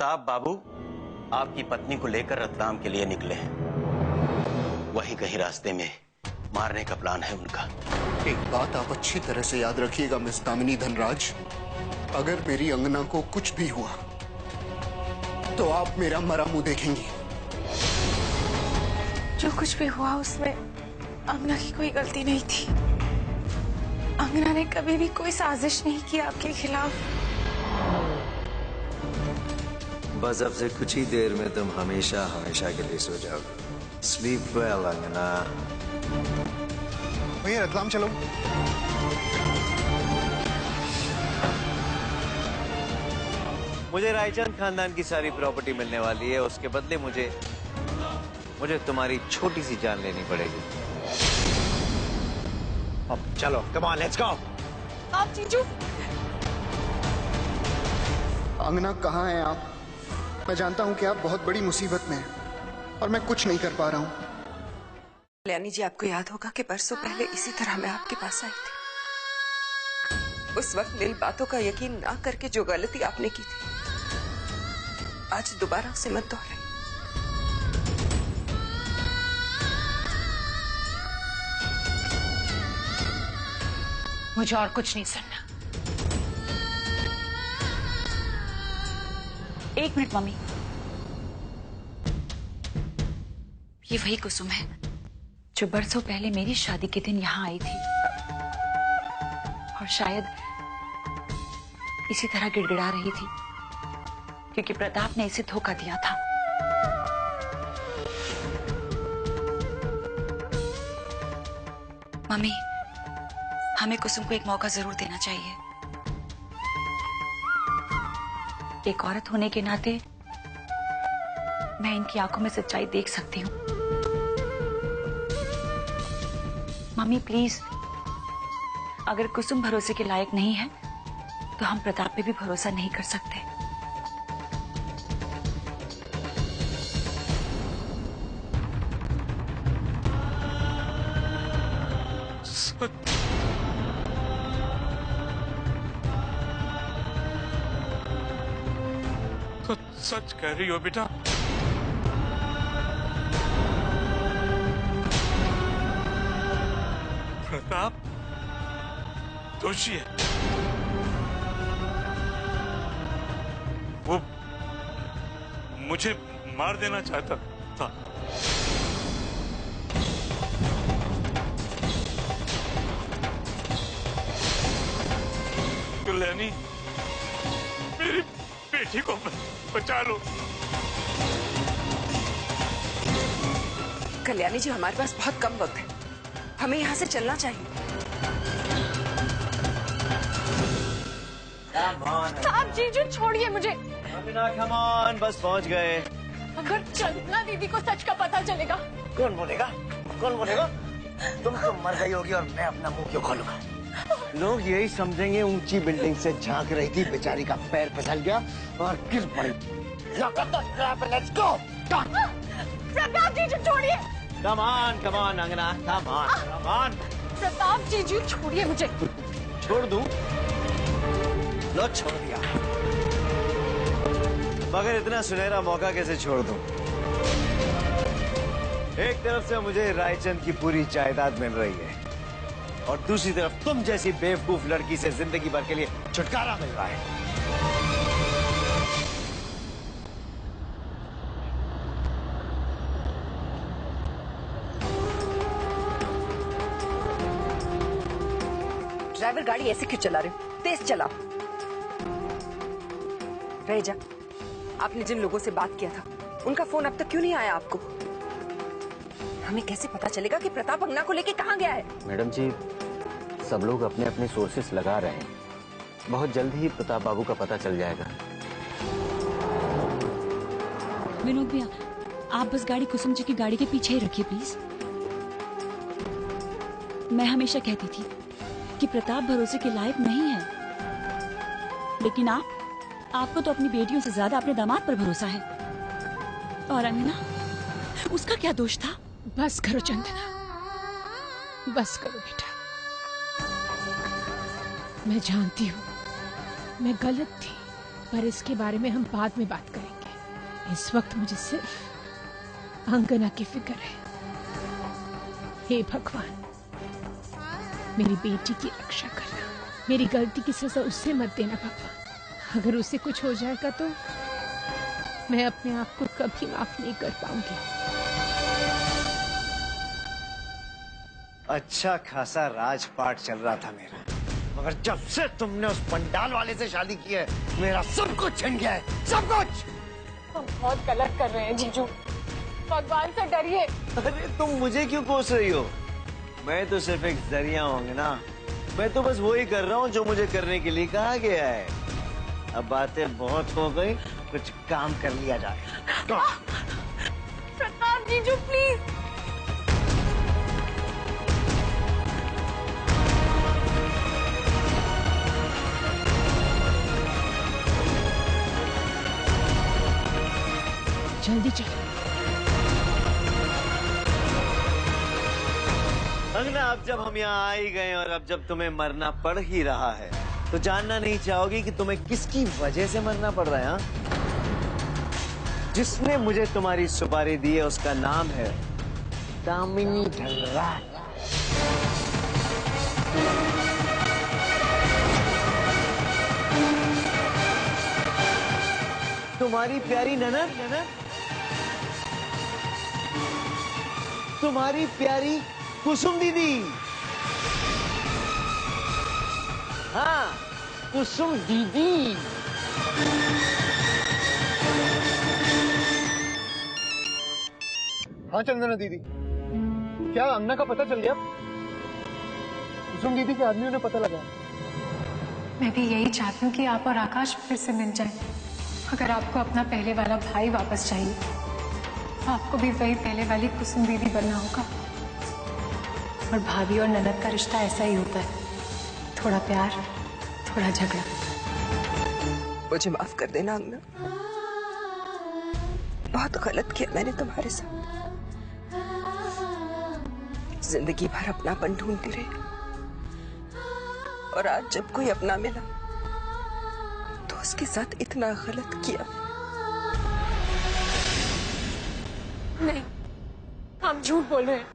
प्रताप बाबू आपकी पत्नी को लेकर रतलाम के लिए निकले हैं। वहीं कहीं रास्ते में मारने का प्लान है उनका। एक बात आप अच्छी तरह से याद रखिएगा मिस दामिनी धनराज, अगर मेरी अंगना को कुछ भी हुआ तो आप मेरा मरा मुंह देखेंगी। जो कुछ भी हुआ उसमें अंगना की कोई गलती नहीं थी। अंगना ने कभी भी कोई साजिश नहीं की आपके खिलाफ। बस अब से कुछ ही देर में तुम हमेशा हमेशा के लिए सो जाओगे। स्लीप वेल अंगना। भैया रतलाम चलो। मुझे रायचंद खानदान की सारी प्रॉपर्टी मिलने वाली है। उसके बदले मुझे तुम्हारी छोटी सी जान लेनी पड़ेगी। अब चलो, कम ऑन, लेट्स गो। आप जीजू। अंगना कहाँ हैं आप? मैं जानता हूँ कि आप बहुत बड़ी मुसीबत में हैं और मैं कुछ नहीं कर पा रहा हूँ। कल्याणी जी, आपको याद होगा कि परसों पहले इसी तरह मैं आपके पास आई थी। उस वक्त मेरी बातों का यकीन ना करके जो गलती आपने की थी, आज दोबारा उसे मत दोहराइए। मुझे और कुछ नहीं सुनना। एक मिनट मम्मी, ये वही कुसुम है जो बरसों पहले मेरी शादी के दिन यहां आई थी और शायद इसी तरह गिड़गिड़ा रही थी क्योंकि प्रताप ने इसे धोखा दिया था। मम्मी, हमें कुसुम को एक मौका जरूर देना चाहिए। एक औरत होने के नाते मैं इनकी आंखों में सच्चाई देख सकती हूँ। मम्मी प्लीज, अगर कुसुम भरोसे के लायक नहीं है तो हम प्रताप पे भी भरोसा नहीं कर सकते। तो सच कह रही हो बेटा? प्रताप दोषी है। वो मुझे मार देना चाहता था। कल्याणी, मेरी बेटी को बचा लो। कल्याणी जी, हमारे पास बहुत कम वक्त है, हमें यहाँ से चलना चाहिए। आप जीजू छोड़िए मुझे। कम ऑन, बस पहुंच गए। अगर चंदना दीदी को सच का पता चलेगा। कौन बोलेगा? कौन बोलेगा? तुम तो मर गई होगी और मैं अपना मुंह क्यों खोलूंगा? लोग यही समझेंगे ऊंची बिल्डिंग से झांक रही थी, बेचारी का पैर फिसल गया और गिर पड़ी। Let's go. प्रताप जीजू छोड़िए। कम ऑन अंगना, कम ऑन। प्रताप जीजू छोड़िए मुझे। छोड़ दूं? लो, छोड़ दिया। मगर इतना सुनहरा मौका कैसे छोड़ दूं? एक तरफ से मुझे रायचंद की पूरी जायदाद मिल रही है और दूसरी तरफ तुम जैसी बेवकूफ लड़की से जिंदगी भर के लिए छुटकारा मिल रहा है। ड्राइवर, गाड़ी ऐसे क्यों चला रहे हो? तेज चलाओ। रहेजा, आपने जिन लोगों से बात किया था उनका फोन अब तक क्यों नहीं आया आपको? हमें कैसे पता चलेगा कि प्रताप अंगना को लेके कहाँ गया है? मैडम जी, सब लोग अपने अपने सोर्सेस लगा रहे हैं। बहुत जल्द ही प्रताप बाबू का पता चल जाएगा। विनोद भैया, आप बस गाड़ी कुसुम जी की गाड़ी के पीछे ही रखिए प्लीज। मैं हमेशा कहती थी कि प्रताप भरोसे के लायक नहीं है, लेकिन आपको तो अपनी बेटियों से ज्यादा अपने दामाद पर भरोसा है। और अंगना, उसका क्या दोष था? बस करो चंदना, बस करो बेटा। मैं जानती हूँ मैं गलत थी, पर इसके बारे में हम बाद में बात करेंगे। इस वक्त मुझे सिर्फ अंगना की फिक्र है। हे भगवान, मेरी बेटी की रक्षा करना, मेरी गलती की सजा उससे मत देना भगवान। अगर उसे कुछ हो जाएगा तो मैं अपने आप को कभी माफ नहीं कर पाऊंगी। अच्छा खासा राजपाट चल रहा था मेरा, मगर जब से तुमने उस पंडाल वाले से शादी की है, मेरा सब कुछ छिन गया है, सब कुछ। हम बहुत गलत कर रहे हैं जीजू, भगवान से डरिए। अरे तुम मुझे क्यों कोस रही हो? मैं तो सिर्फ एक जरिया हूँ ना, मैं तो बस वही कर रहा हूँ जो मुझे करने के लिए कहा गया है। अब बातें बहुत हो गई, कुछ काम कर लिया जाए। प्रताप जीजू प्लीज। जल्दी चलो। अंगना, अब जब हम यहाँ आ ही गए और अब जब तुम्हें मरना पड़ ही रहा है, तो जानना नहीं चाहोगी कि तुम्हें किसकी वजह से मरना पड़ रहा है? हाँ? जिसने मुझे तुम्हारी सुपारी दी है उसका नाम है दामिनी धनराज। तुम्हारी प्यारी ननद, तुम्हारी प्यारी कुसुम दीदी। हाँ, कुसुम दीदी। हाँ चंदना दीदी, क्या अंगना का पता चल गया? कुसुम दीदी के आदमियों ने पता लगा। मैं भी यही चाहती हूँ कि आप और आकाश फिर से मिल जाएं। अगर आपको अपना पहले वाला भाई वापस चाहिए, तो आपको भी वही पहले वाली कुसुम दीदी बनना होगा। और भाभी और ननद का रिश्ता ऐसा ही होता है, थोड़ा प्यार, थोड़ा झगड़ा। मुझे माफ कर देना अंगना, बहुत गलत किया मैंने तुम्हारे साथ। जिंदगी भर अपनापन ढूंढती रही, और आज जब कोई अपना मिला तो उसके साथ इतना गलत किया। नहीं, हम झूठ बोल रहे हैं।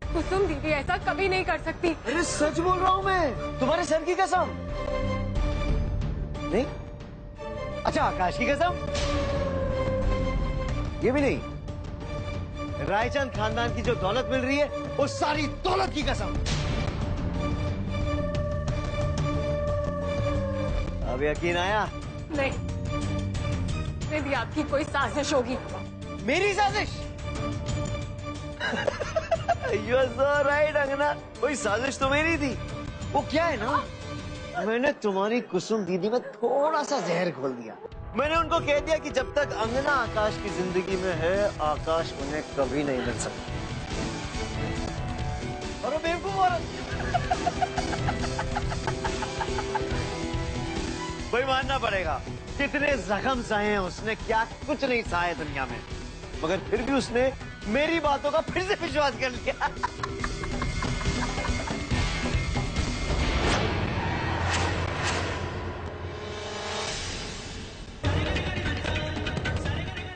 कुसुम दीदी ऐसा कभी नहीं कर सकती। अरे सच बोल रहा हूँ मैं, तुम्हारे सर की कसम। नहीं? अच्छा, आकाश की कसम? ये भी नहीं? रायचंद खानदान की जो दौलत मिल रही है, वो सारी दौलत की कसम। अब यकीन आया? नहीं, मे भी आपकी कोई साजिश होगी। मेरी साजिश? You are so right, अंगना। कोई साजिश तो मेरी थी। वो क्या है ना, मैंने तुम्हारी कुसुम दीदी में थोड़ा सा जहर घोल दिया। मैंने उनको कह दिया कि जब तक अंगना आकाश की जिंदगी में है, आकाश उन्हें कभी नहीं मिल सकता। और वो बेवकूफ औरत। भाई मानना पड़ेगा, कितने जख्म सहे हैं उसने, क्या कुछ नहीं सहा है दुनिया में, मगर फिर भी उसने मेरी बातों का फिर से विश्वास कर लिया।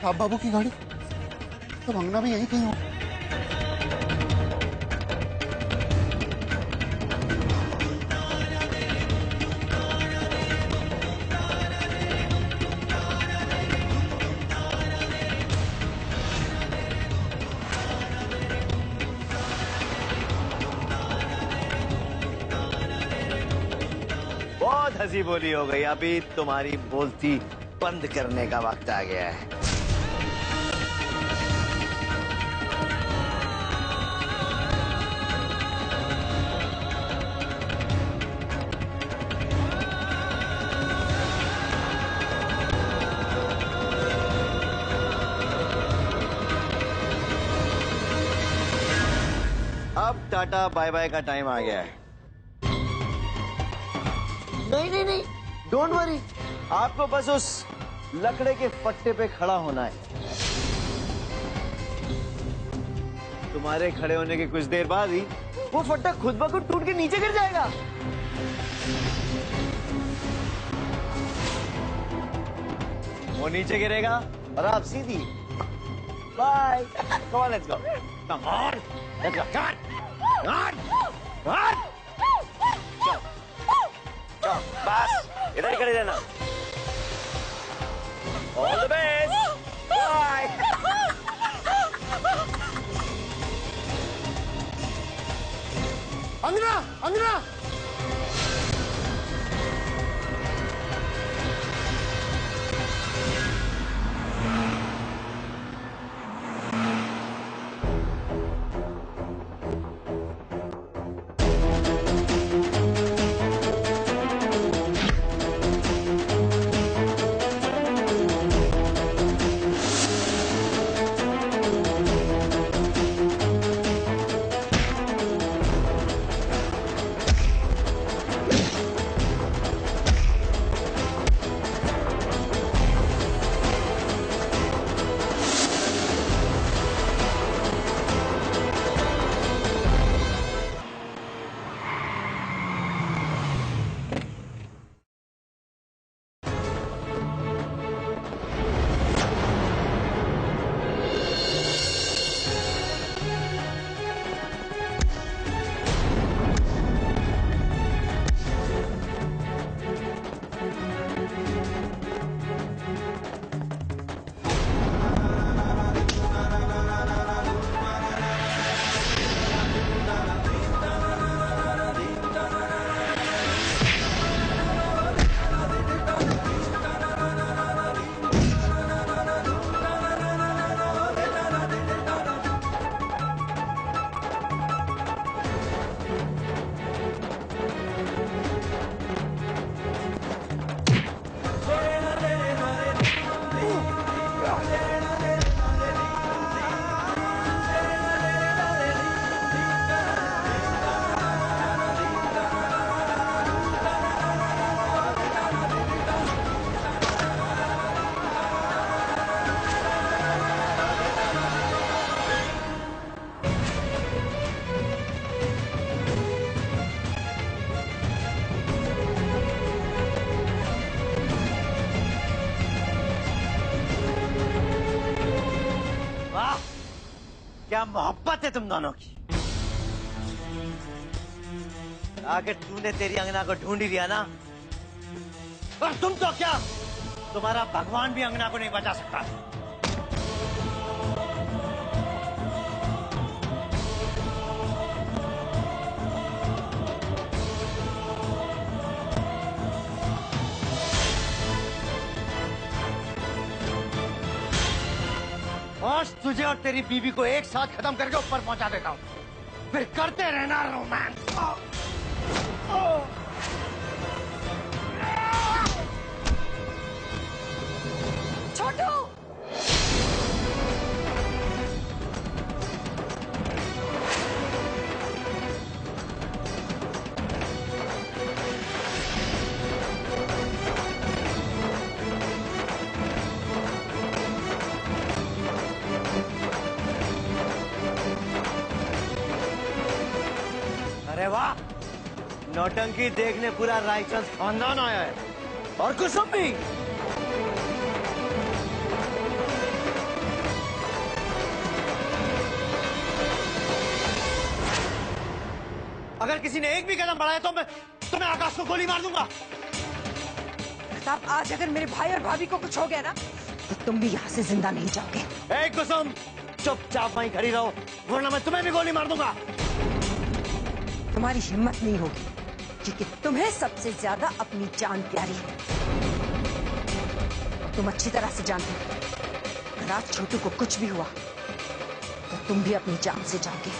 आप बाबू की गाड़ी, तब अंगना भी यहीं कहीं हो। बहुत हंसी बोली हो गई, अभी तुम्हारी बोलती बंद करने का वक्त आ गया है। अब टाटा बाय बाय का टाइम आ गया है। नहीं, डोंट वरी, आपको बस उस लकड़े के फट्टे पे खड़ा होना है। तुम्हारे खड़े होने के कुछ देर बाद ही वो फट्टा खुद ब खुद टूट के नीचे गिर जाएगा। वो नीचे गिरेगा और आप सीधी। Bye. Come on, let's go. Come on. Let's go. Come on. Come on. Come on. चलो। चलो, बस इधर ही खड़े रहना। All the best. Bye. अंगना, अंगना। क्या मोहब्बत है तुम दोनों की। आखिर तूने तेरी अंगना को ढूंढ ही लिया ना, और तुम तो क्या, तुम्हारा भगवान भी अंगना को नहीं बचा सकता। आज तुझे और तेरी बीवी को एक साथ खत्म करके ऊपर पहुंचा देता हूं, फिर करते रहना रोमांस। छोटू, अरे वाह, नौटंकी देखने पूरा रायचंद खानदान आया है, और कुसुम भी। अगर किसी ने एक भी कदम बढ़ाया तो मैं आकाश को गोली मार दूंगा। प्रताप, आज अगर मेरे भाई और भाभी को कुछ हो गया ना, तो तुम भी यहाँ से जिंदा नहीं जाओगे। ए कुसुम, चुपचाप वहीं खड़ी रहो, वरना मैं तुम्हें भी गोली मार दूंगा। तुम्हारी हिम्मत नहीं होगी, क्योंकि तुम्हें सबसे ज्यादा अपनी जान प्यारी है। तुम अच्छी तरह से जानते हो, अगर आज छोटू को कुछ भी हुआ तो तुम भी अपनी जान से जाओगे।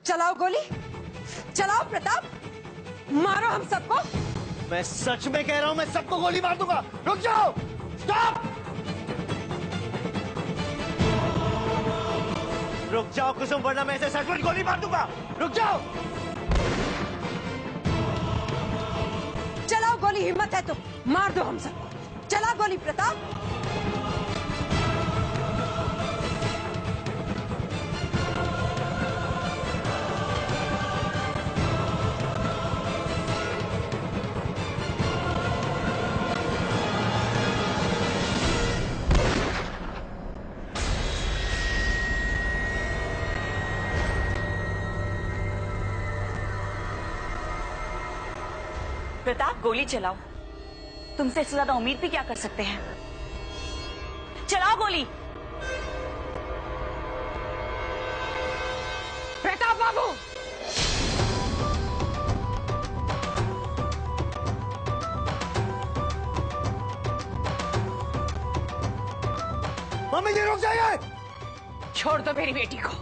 चलाओ गोली, चलाओ प्रताप, मारो हम सबको। मैं सच में कह रहा हूं, मैं सबको गोली मार दूंगा। रुक जाओ, स्टॉप, रुक जाओ कुसुम, वरना मैं ऐसे सच में गोली मार दूंगा। रुक जाओ। हिम्मत है तो मार दो हम सबको। चला गोली प्रताप। प्रताप गोली चलाओ, तुमसे इससे ज्यादा उम्मीद भी क्या कर सकते हैं। चलाओ गोली। प्रताप बाबू, मम्मी जी रुक जाइए। छोड़ दो मेरी बेटी को।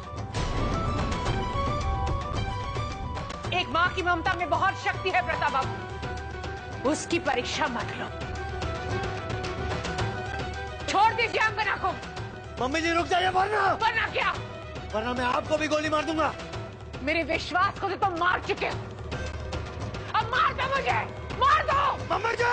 एक माँ की ममता में बहुत शक्ति है प्रताप बाबू, उसकी परीक्षा मत लो। छोड़ दीजिए अंगना को। मम्मी जी रुक जाइए, वरना क्या? वरना मैं आपको भी गोली मार दूंगा। मेरे विश्वास को तो तुम मार चुके हो, अब मार दो मुझे, मार दो। मम्मी जी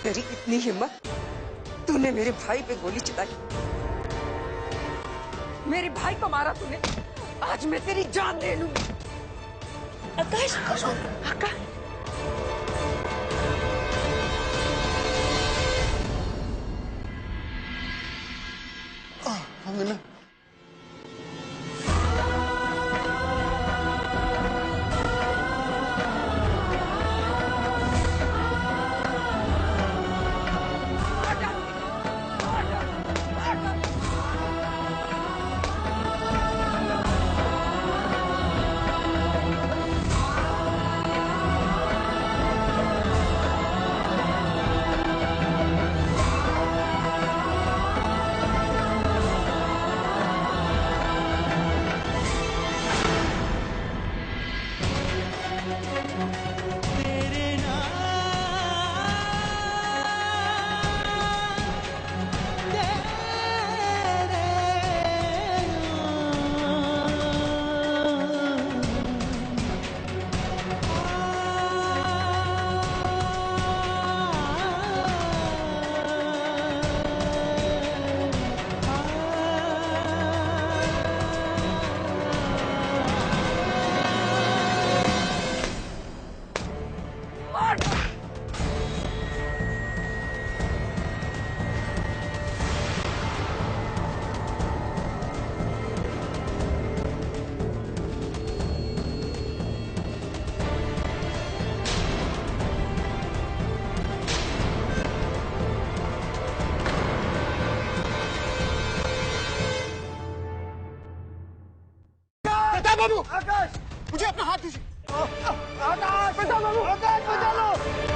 तेरी इतनी हिम्मत, तूने मेरे भाई पे गोली चलाई, मेरे भाई को मारा तूने, आज मैं तेरी जान ले लूंगी। आकाश, आकाश, अंगना, बाबू, आकाश, मुझे अपना हाथ दीजिए। आकाश, बचा लो।